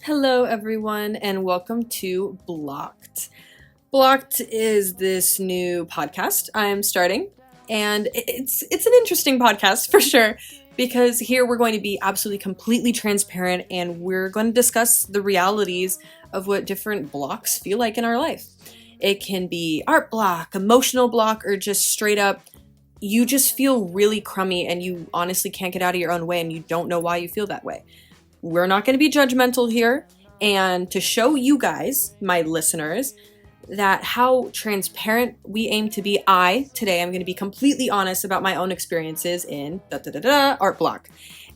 Hello everyone and welcome to Blocked. Blocked is this new podcast I'm starting, and it's an interesting podcast for sure, because here we're going to be absolutely completely transparent and we're going to discuss the realities of what different blocks feel like in our life. It can be art block, emotional block, or just straight up you just feel really crummy and you honestly can't get out of your own way and you don't know why you feel that way. We're not going to be judgmental here, and to show you guys, my listeners, that how transparent we aim to be, today I'm going to be completely honest about my own experiences in art block.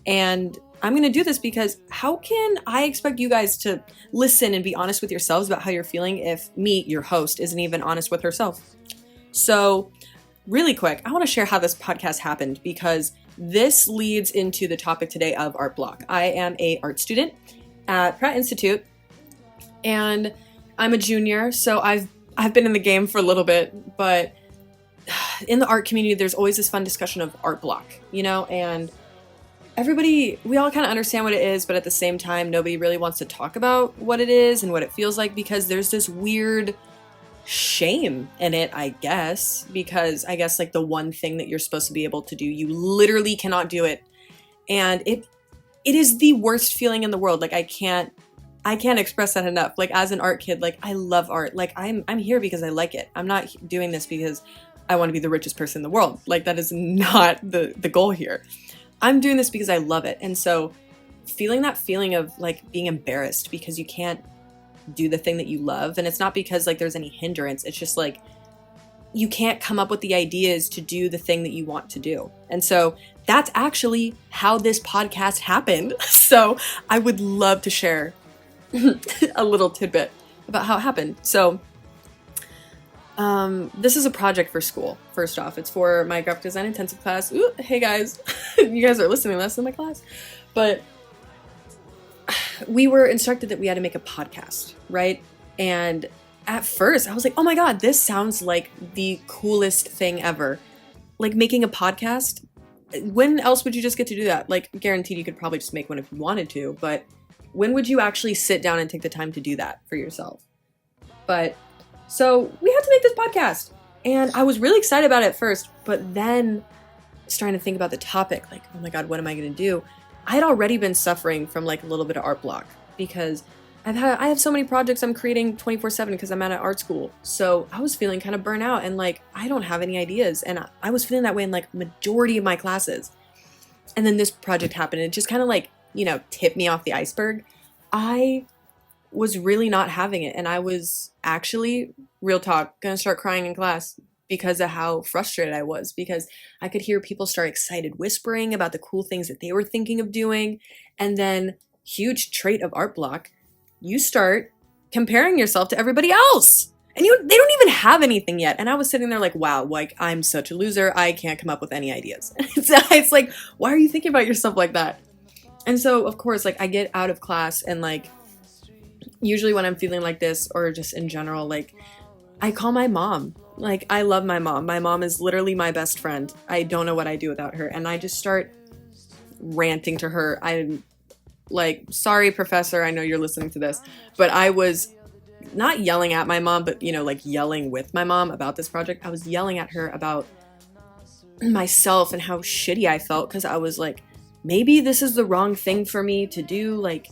And I'm going to do this because how can I expect you guys to listen and be honest with yourselves about how you're feeling if me, your host, isn't even honest with herself? So really quick, I want to share how this podcast happened because this leads into the topic today of art block. I am an art student at Pratt Institute, and I'm a junior, so I've been in the game for a little bit, but in the art community, there's always this fun discussion of art block, and we all kind of understand what it is, but at the same time, nobody really wants to talk about what it is and what it feels like because there's this weird shame in it, I guess, because I guess like the one thing that you're supposed to be able to do, you literally cannot do it. And it is the worst feeling in the world. Like I can't express that enough. Like as an art kid, like I love art. Like I'm here because I like it. I'm not doing this because I want to be the richest person in the world. Like that is not the goal here. I'm doing this because I love it. And so feeling that feeling of like being embarrassed because you can't do the thing that you love, and it's not because like there's any hindrance, it's just like you can't come up with the ideas to do the thing that you want to do. And so that's actually how this podcast happened. So I would love to share a little tidbit about how it happened. So this is a project for school. First off, it's for my graphic design intensive class. Ooh, hey guys, you guys are listening less in my class, but we were instructed that we had to make a podcast, right? And at first I was like, oh my God, this sounds like the coolest thing ever. Like making a podcast. When else would you just get to do that? Like guaranteed you could probably just make one if you wanted to, but when would you actually sit down and take the time to do that for yourself? But so we had to make this podcast, and I was really excited about it at first, but then starting to think about the topic, like, oh my God, what am I going to do? I had already been suffering from like a little bit of art block because I have so many projects I'm creating 24/7 because I'm at an art school. So I was feeling kind of burnt out and like, I don't have any ideas. And I was feeling that way in like majority of my classes. And then this project happened and it just kind of like, tipped me off the iceberg. I was really not having it. And I was actually, real talk, gonna start crying in class because of how frustrated I was, because I could hear people start excited whispering about the cool things that they were thinking of doing. And then, huge trait of art block, you start comparing yourself to everybody else. And they don't even have anything yet. And I was sitting there like, wow, like I'm such a loser. I can't come up with any ideas. It's like, why are you thinking about yourself like that? And so, of course, like I get out of class and like, usually when I'm feeling like this or just in general, like I call my mom. Like, I love my mom. My mom is literally my best friend. I don't know what I'd do without her. And I just start ranting to her. I'm like, sorry, professor, I know you're listening to this. But I was not yelling at my mom, but, like yelling with my mom about this project. I was yelling at her about myself and how shitty I felt because I was like, maybe this is the wrong thing for me to do. Like,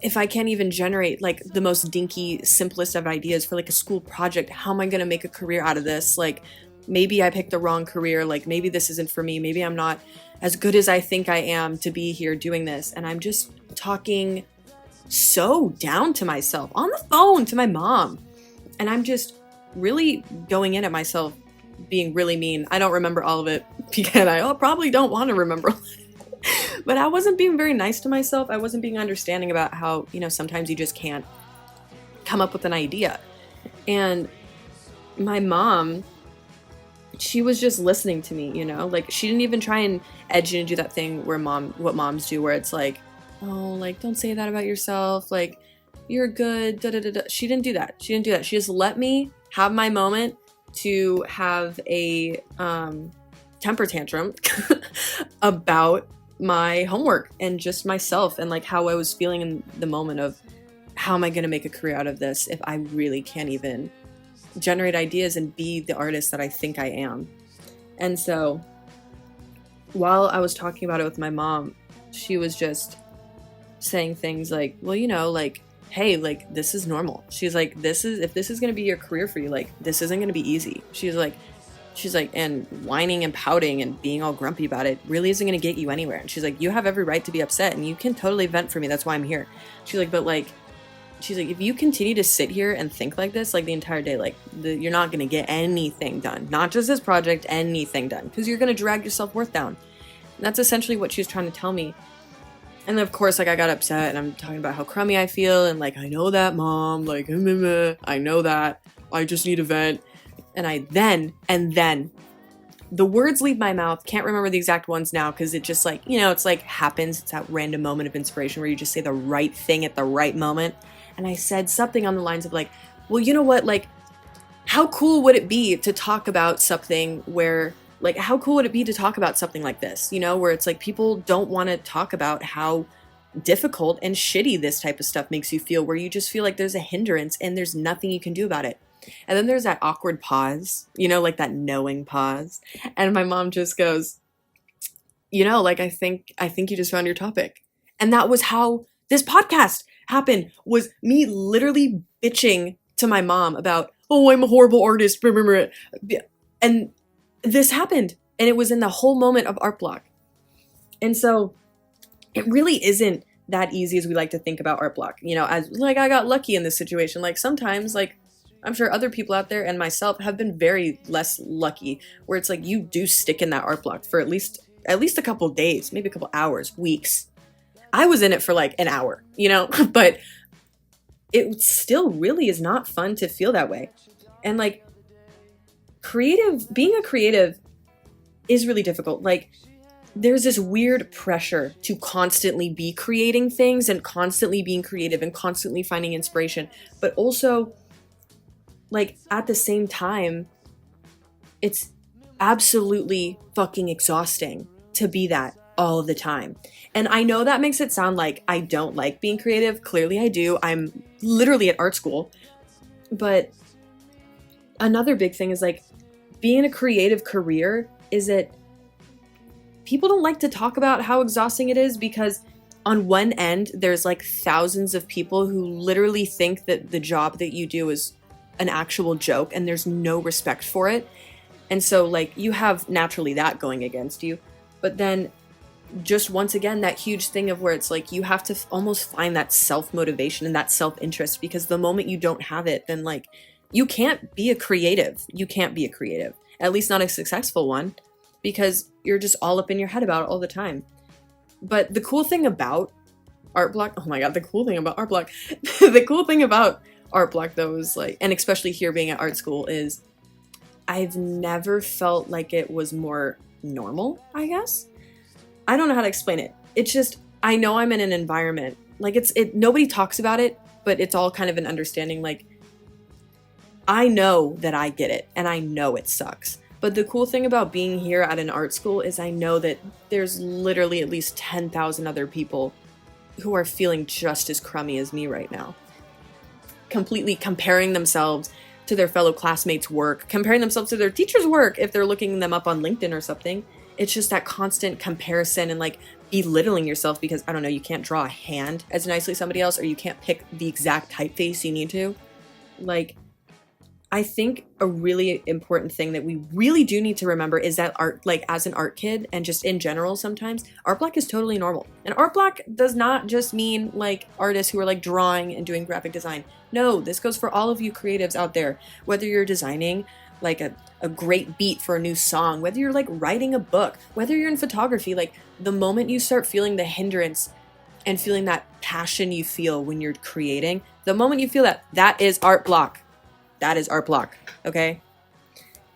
if I can't even generate like the most dinky, simplest of ideas for like a school project, how am I going to make a career out of this? Like maybe I picked the wrong career. Like maybe this isn't for me. Maybe I'm not as good as I think I am to be here doing this. And I'm just talking so down to myself on the phone to my mom. And I'm just really going in at myself, being really mean. I don't remember all of it because I probably don't want to remember. But I wasn't being very nice to myself. I wasn't being understanding about how, sometimes you just can't come up with an idea. And my mom, she was just listening to me, like she didn't even try and edge you and do that thing what moms do, where it's like, oh, like, don't say that about yourself. Like, you're good. Da, da, da, da. She didn't do that. She just let me have my moment to have a temper tantrum about my homework and just myself and like how I was feeling in the moment of how am I going to make a career out of this if I really can't even generate ideas and be the artist that I think I am. And so while I was talking about it with my mom, she was just saying things like, well, you know, like, hey, like, this is normal. She's like, if this is going to be your career for you, like, this isn't going to be easy. She's like, and whining and pouting and being all grumpy about it really isn't going to get you anywhere. And she's like, you have every right to be upset and you can totally vent for me. That's why I'm here. She's like, but like, if you continue to sit here and think like this, like the entire day, like you're not going to get anything done. Not just this project, anything done. Because you're going to drag your self-worth down. And that's essentially what she was trying to tell me. And then, of course, like, I got upset and I'm talking about how crummy I feel. And like, I know that, Mom. Like, I know that. I just need a vent. And then the words leave my mouth. Can't remember the exact ones now because it just like, you know, it's like happens. It's that random moment of inspiration where you just say the right thing at the right moment. And I said something on the lines of like, well, you know what? Like, how cool would it be to talk about something where, like, how cool would it be to talk about something like this, you know, where it's like people don't want to talk about how difficult and shitty this type of stuff makes you feel, where you just feel like there's a hindrance and there's nothing you can do about it. And then there's that awkward pause, you know, like that knowing pause. And my mom just goes, you know, like, I think you just found your topic. And that was how this podcast happened, was me literally bitching to my mom about, oh, I'm a horrible artist. And this happened. And it was in the whole moment of art block. And so it really isn't that easy as we like to think about art block. You know, as like, I got lucky in this situation. Like sometimes, like, I'm sure other people out there and myself have been very less lucky, where it's like you do stick in that art block for at least a couple days, maybe a couple hours, weeks. I was in it for like an hour, you know, but it still really is not fun to feel that way. And like being a creative is really difficult. Like there's this weird pressure to constantly be creating things and constantly being creative and constantly finding inspiration, but also like at the same time, it's absolutely fucking exhausting to be that all the time. And I know that makes it sound like I don't like being creative. Clearly I do. I'm literally at art school. But another big thing is like being in a creative career is that people don't like to talk about how exhausting it is, because on one end, there's like thousands of people who literally think that the job that you do is an actual joke and there's no respect for it. And so like you have naturally that going against you. But then just once again, that huge thing of where it's like you have to almost find that self-motivation and that self-interest, because the moment you don't have it, then like you can't be a creative. You can't be a creative, at least not a successful one, because you're just all up in your head about it all the time. But the cool thing about art block, oh my God, the cool thing about art block, the cool thing about art block though is like, and especially here being at art school, is I've never felt like it was more normal, I guess. I don't know how to explain it. It's just, I know I'm in an environment, like nobody talks about it, but it's all kind of an understanding. Like, I know that I get it and I know it sucks. But the cool thing about being here at an art school is I know that there's literally at least 10,000 other people who are feeling just as crummy as me right now. Completely comparing themselves to their fellow classmates' work, comparing themselves to their teacher's work if they're looking them up on LinkedIn or something. It's just that constant comparison and like belittling yourself because, I don't know, you can't draw a hand as nicely as somebody else, or you can't pick the exact typeface you need to. Like, I think a really important thing that we really do need to remember is that art, like as an art kid and just in general, sometimes art block is totally normal. And art block does not just mean like artists who are like drawing and doing graphic design. No, this goes for all of you creatives out there, whether you're designing like a great beat for a new song, whether you're like writing a book, whether you're in photography. Like the moment you start feeling the hindrance and feeling that passion you feel when you're creating, the moment you feel that, that is art block. That is art block, okay?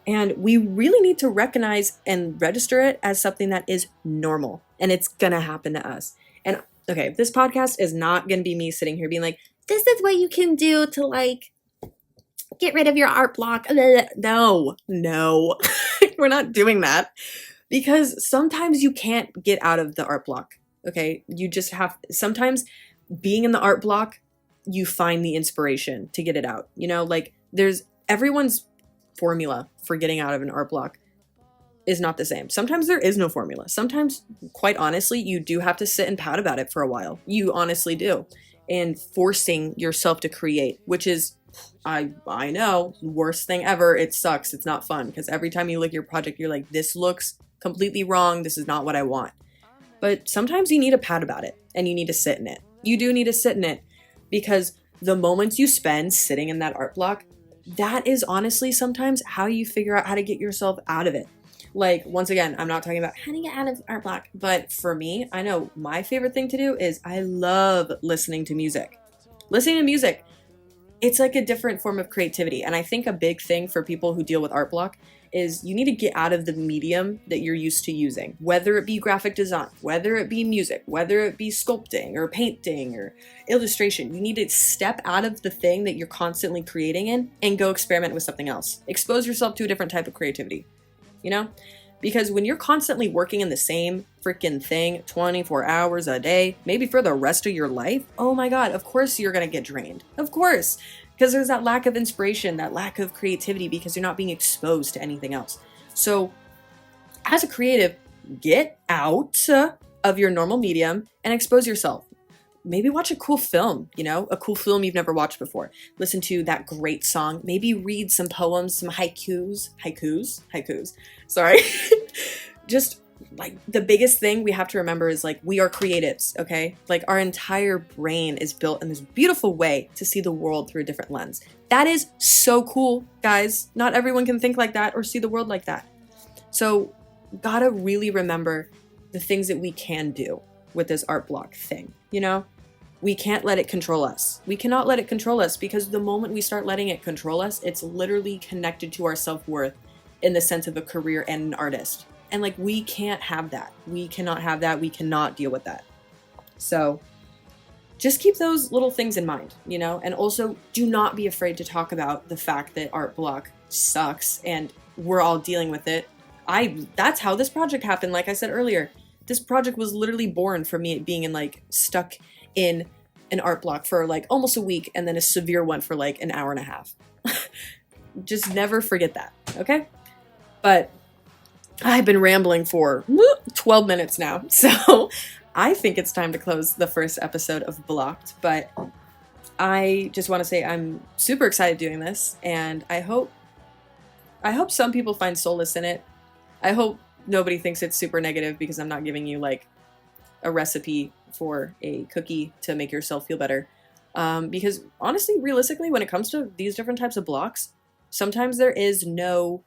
And we really need to recognize and register it as something that is normal, and it's gonna happen to us. And okay, this podcast is not gonna be me sitting here being like, this is what you can do to like get rid of your art block. No, we're not doing that. Because sometimes you can't get out of the art block. Okay. You just have, sometimes being in the art block, you find the inspiration to get it out. You know, like there's everyone's formula for getting out of an art block is not the same. Sometimes there is no formula. Sometimes, quite honestly, you do have to sit and pout about it for a while. You honestly do. And forcing yourself to create, which is, I know, worst thing ever. It sucks. It's not fun because every time you look at your project, you're like, this looks completely wrong. This is not what I want. But sometimes you need to pout about it and you need to sit in it. You do need to sit in it because the moments you spend sitting in that art block, that is honestly sometimes how you figure out how to get yourself out of it. Like, once again, I'm not talking about how to get out of art block, but for me, I know my favorite thing to do is I love listening to music. Listening to music, it's like a different form of creativity. And I think a big thing for people who deal with art block is you need to get out of the medium that you're used to using, whether it be graphic design, whether it be music, whether it be sculpting or painting or illustration. You need to step out of the thing that you're constantly creating in and go experiment with something else. Expose yourself to a different type of creativity, you know? Because when you're constantly working in the same freaking thing 24 hours a day, maybe for the rest of your life, oh my God, of course you're gonna get drained. Of course. Because there's that lack of inspiration, that lack of creativity, because you're not being exposed to anything else. So as a creative, get out of your normal medium and expose yourself. Maybe watch a cool film, you know, a cool film you've never watched before. Listen to that great song. Maybe read some poems, some haikus. Sorry. Just like the biggest thing we have to remember is like we are creatives, okay? Like our entire brain is built in this beautiful way to see the world through a different lens. That is so cool, guys. Not everyone can think like that or see the world like that. So gotta really remember the things that we can do with this art block thing, you know? We can't let it control us. We cannot let it control us because the moment we start letting it control us, it's literally connected to our self-worth in the sense of a career and an artist. And like, we can't have that. We cannot have that. We cannot deal with that. So just keep those little things in mind, you know? And also do not be afraid to talk about the fact that art block sucks and we're all dealing with it. That's how this project happened. Like I said earlier, this project was literally born from me being stuck in an art block for like almost a week and then a severe one for like an hour and a half. Just never forget that, okay? But I've been rambling for 12 minutes now, so I think it's time to close the first episode of Blocked, but I just want to say I'm super excited doing this, and I hope some people find solace in it. I hope nobody thinks it's super negative because I'm not giving you like a recipe for a cookie to make yourself feel better. Because honestly, realistically, when it comes to these different types of blocks, sometimes there is no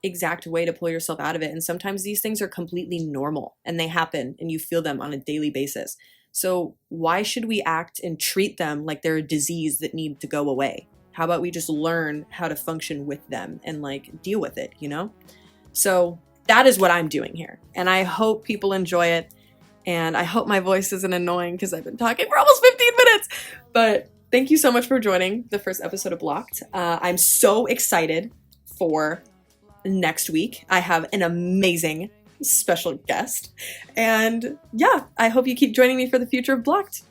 exact way to pull yourself out of it. And sometimes these things are completely normal and they happen and you feel them on a daily basis. So why should we act and treat them like they're a disease that need to go away? How about we just learn how to function with them and like deal with it, you know? So that is what I'm doing here. And I hope people enjoy it. And I hope my voice isn't annoying because I've been talking for almost 15 minutes. But thank you so much for joining the first episode of Blocked. I'm so excited for next week. I have an amazing special guest. And yeah, I hope you keep joining me for the future of Blocked.